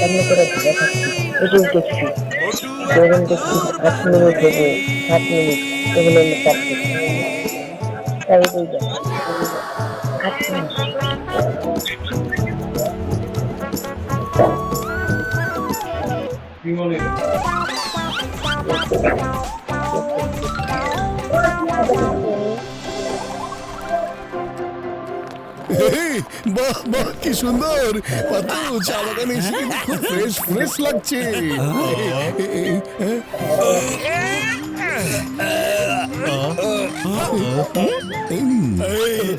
সামনে করে ধরে থাকছি, এটাই দেখছি। যখন দেখছি 8 মিনিট হবে, 7 মিনিট, তখন আমি চাপছি, তাই বই যাচ্ছে 8 মিনিট। এই, বাহ বাহ কি সুন্দর! পাতু, চা বাগানে এসে কিন্তু খুব ফ্রেশ ফ্রেশ লাগছে।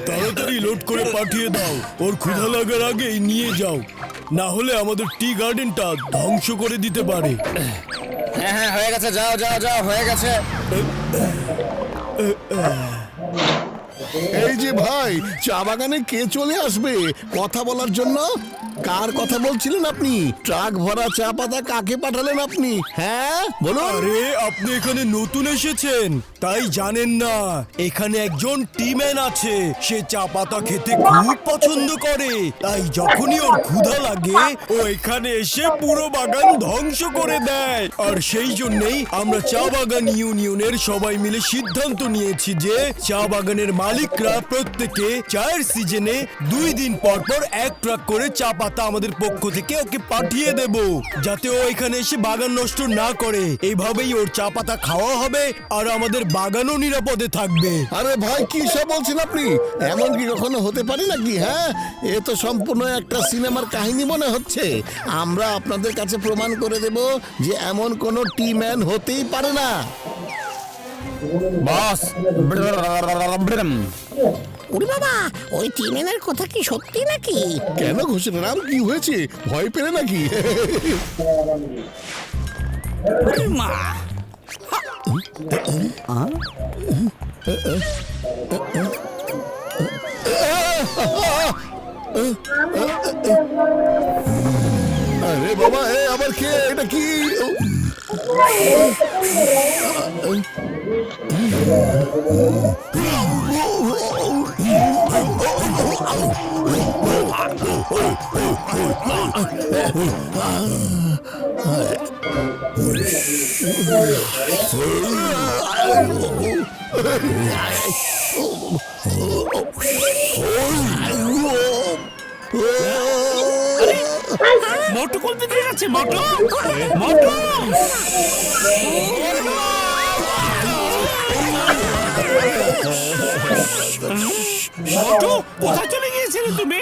তাড়াতাড়ি লোড করে পাঠিয়ে দাও, ওর ক্ষুধা লাগার আগেই নিয়ে যাও, না হলে আমাদের টি গার্ডেনটা ধ্বংস করে দিতে পারে। হ্যাঁ হ্যাঁ, হয়ে গেছে, যাও যাও যাও, হয়ে গেছে। এই যে ভাই, চা বাগানে কে চলে আসবে কথা বলার জন্য? কার কথা বলছিলেন আপনি? ট্রাক ভরা চা পাতা কাকে পাঠালেন আপনি? হ্যাঁ বলুন। আরে আপনি এখানে নতুন এসেছেন তাই জানেন না, এখানে একজন টিম্যান আছে, সে চা পাতা খেতে খুব পছন্দ করে, তাই যখনই ওর ক্ষুধা লাগে ও এখানে এসে পুরো বাগান ধ্বংস করে দেয়। আর সেই জন্যই আমরা চা বাগান ইউনিয়নের সবাই মিলে সিদ্ধান্ত নিয়েছি যে চা বাগানের মালিকরা প্রত্যেকে চায়ের সিজনে 2 দিন পর পর 1 ট্রাক করে চা পাতা আমাদের পক্ষ থেকে ওকে পাঠিয়ে দেব, যাতে ও এখানে এসে বাগান নষ্ট না করে। এইভাবেই ওর চা পাতা খাওয়া হবে আর আমাদের বাগানও নিরাপদে থাকবে। আরে ভাই, কি সব বলছেন আপনি? এমন কি কখনো হতে পারে নাকি? হ্যাঁ, এ তো সম্পূর্ণ একটা সিনেমার কাহিনী মনে হচ্ছে। আমরা আপনাদের কাছে প্রমাণ করে দেব যে এমন কোনো টি ম্যান হতেই পারে না। বস, ওরে বাবা, ওই টিমেনের কথা কি সত্যি নাকি? কেন ঘোষের রাম, কি হয়েছে? ভয় পেলে নাকি? মা, আরে বাবা, এ আবার কে? এটা কি? মোটু কোন দিকে যাচ্ছে? মোটু, মোটু, মোটু, কোথায় চলে গিয়েছিলে তুমি?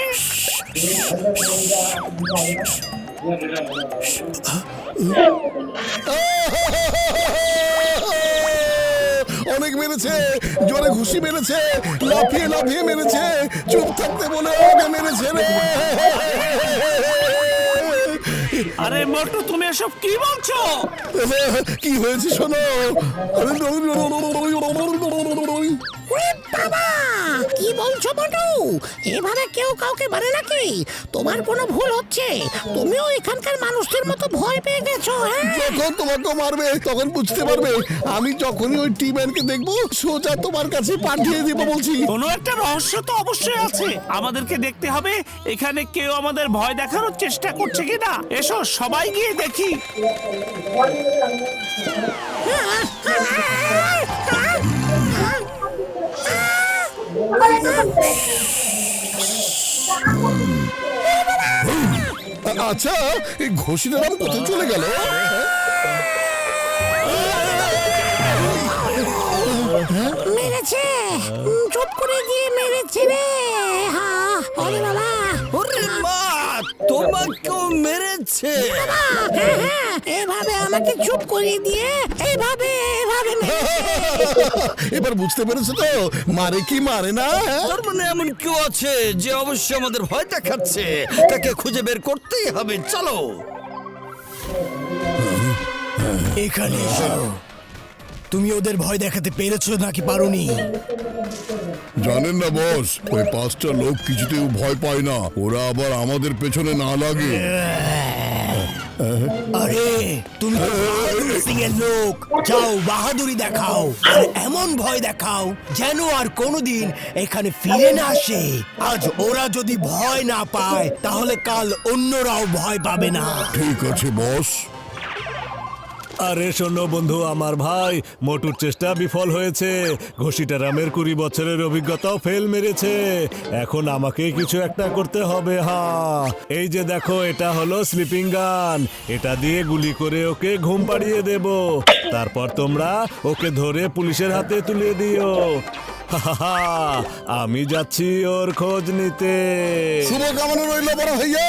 অনেক মেরেছে, জোরে ঘুষি মেরেছে, লাফিয়ে লাফিয়ে মেরেছে, চুপ থাকতে বলে ওকে মেরেছে রে। আরে মোটু, তুমি এসব কি বলছো? কি হয়েছে শোনো। বাবা, কি বলছো মোটু? এভাবে কেউ কাউকে মারে নাকি? তোমার কোনো ভুল হচ্ছে, তুমিও এখানকার মানুষদের মতো ভয় পেয়ে গেছো। যখন তোমাকে মারবে তখন বুঝতে পারবে। আমি যখনই ওই টি ম্যানকে দেখবো সোজা তোমার কাছে পাঠিয়ে দিব বলছি। কোনো একটা রহস্য তো অবশ্যই আছে, আমাদেরকে দেখতে হবে এখানে কেউ আমাদের ভয় দেখানোর চেষ্টা করছে কিনা। এসো সবাই গিয়ে দেখি। আচ্ছা, এই ঘোষিত নাম কোথায় চলে গেল? মেরেছে, চুপ করে দিয়ে মেরেছে রে। হ্যাঁ, ওরে বাবা, ওরে মা, তোমাকেও মেরেছে? হ্যাঁ হ্যাঁ, এভাবে আমাকে চুপ করে দিয়ে এভাবে এভাবে এবার বুঝতে পেরেছো তো মারে কি মারে না? তার মানে এমন কেউ আছে যে অবশ্যই আমাদের ভয় দেখাচ্ছে, তাকে খুঁজে বের করতেই হবে। চলো এখানে এসো। তুমি ওদের ভয় দেখাতে পেরেছো নাকি পারোনি? জানেন না বস, ওই 5টা লোক কিছুতেও ভয় পায় না, ওরা আবার আমাদের পেছনে না লাগে। আরে তুমি তো বাহাদুর সিং এর লোক, যাও বাহাদুরি দেখাও আর এমন ভয় দেখাও যেন আর কোনোদিন এখানে ফিরে না আসে। আজ ওরা যদি ভয় না পায় তাহলে কাল অন্যরাও ভয় পাবে না। ঠিক আছে বস। আরে শোনো বন্ধু আমার ভাই, মোটুর চেষ্টা বিফল হয়েছে, ঘষিটা রামের 20 বছরের অভিজ্ঞতাও ফেল মেরেছে। এখন আমাকে কিছু একটা করতে হবে। হ্যাঁ, এই যে দেখো, এটা হলো স্লিপিং গান। এটা দিয়ে গুলি করে ওকে ঘুম পাড়িয়ে দেব, তারপর তোমরা ওকে ধরে পুলিশের হাতে তুলে দিও। হাহাহা, আমি যাচ্ছি ওর খোঁজ নিতে। শুভকামনা রইল বড় ভাইয়া।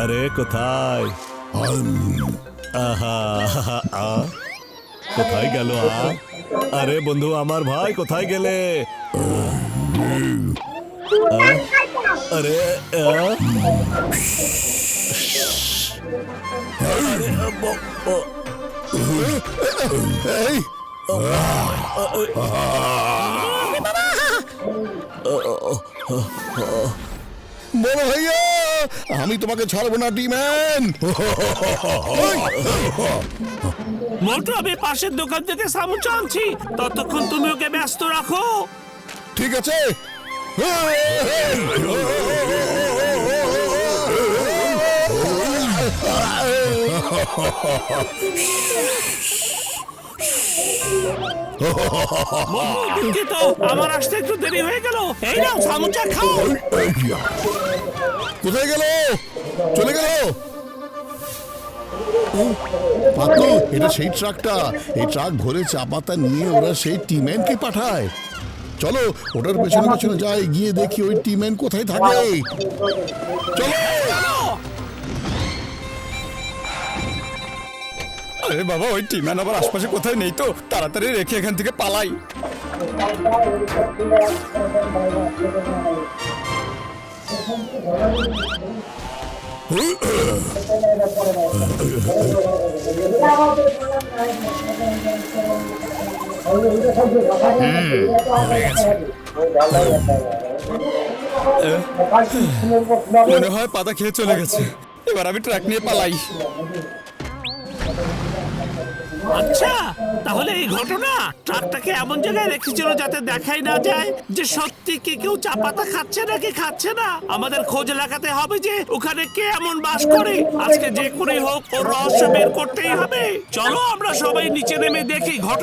আরে কোথায়? আহা, কোথায় গেল? আরে বন্ধু আমার ভাই, কোথায় গেলে? আরে এই বড় ভাইয়া, আমি তোমাকে ছাড়বো না টিম্যান। মোটু, আমি পাশের দোকান থেকে সামুচা আনছি, ততক্ষণ তুমি ওকে ব্যস্ত রাখো। ঠিক আছে। দুঃখিত, আমার আসতে একটু দেরি হয়ে গেল। এই নাও সামুচা, খাও। কোথায় গেল? চলে গেল? পাতলু, এটা সেই ট্রাকটা। এই ট্রাক ভরে চা পাতা নিয়ে ওরা সেই টিম্যানকে পাঠায়। চলো ওটার পেছনে পেছনে যাই, গিয়ে দেখি ওই টিম্যান কোথায় থাকে। চলো। আরে বাবা, ওই টিম্যান আবার আশপাশে কোথায় নেই তো, তাড়াতাড়ি রেখে এখান থেকে পালাই। মনে হয় পাতা খেয়ে চলে গেছে। এবার আমি ট্রাক নিয়ে পালাই। আচ্ছা, তাহলে এই ঘটনা ট্রাকটাকে এমন জায়গায় রেখেছিল যাতে দেখাই না যায় যে সত্যি কি কেউ চা পাতা খাচ্ছে নাকি খাচ্ছে না। আমাদের খোঁজ লাগাতে হবে যে ওখানে কে এমন বাস করে। আজকে যে করেই হোক ওর রহস্য বের করতেই হবে। চলো আমরা সবাই নিচে নেমে দেখি ঘটনা